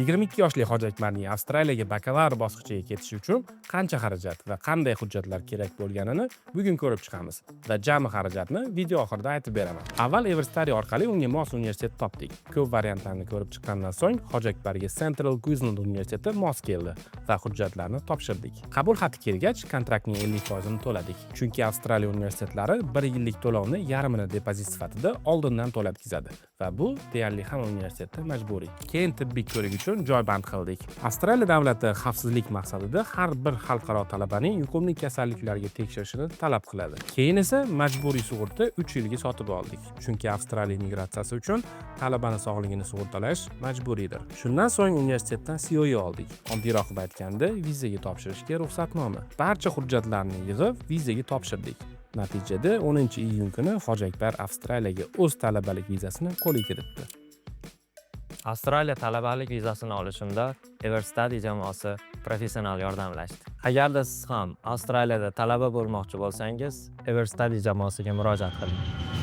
22 yoshli Hoji Akbarning Avstraliyaga bakalavr bosqichiga ketishi uchun qancha xarajat va qanday hujjatlar kerak bo'lganini bugun ko'rib chiqamiz va jami xarajatni video oxirida aytib beraman. Avval Everstudy orqali unga mos universitet topdik. Ko'p variantlarni ko'rib chiqqandan so'ng Hoji Akbarga Central Queensland universiteti mos keldi va hujjatlarni topshirdik. Qabul xati kelgach, kontraktning 50% ni to'ladik. Chunki Avstraliya universitetlari 1 yillik to'lovni yarmini depozit sifatida oldindan to'latkizadi va bu deyarli hamma universitetda majburiy. Keyin tibbiy ko'rik uchun joy band qildik. Avstraliya davlati xavfsizlik maqsadida har bir xalqaro talabaning yuqumli kasalliklarga tekshirishini talab qiladi. Keyin esa majburiy sug'urta 3 yilga sotib oldik. Chunki Avstraliya migratsiyasi uchun talabani sog'ligini sug'urtalash majburiydir. Shundan so'ng universitetdan COE oldik. Oddiyroq aytganda, vizaga topshirishga ruxsatnoma. Barcha hujjatlarni yig'ib vizaga topshirdik. Natijada 10-iyun kuni Hoji Akbar Avstraliyaga o'z talabalik vizasini qo'lga kiritdi. Avstraliya talabalik vizasini olishimda Everstudy jamoasi professional yordamlashdi. Agarda siz ham Avstraliyada talaba bo'lmoqchi bo'lsangiz, Everstudy jamoasiga murojaat qiling.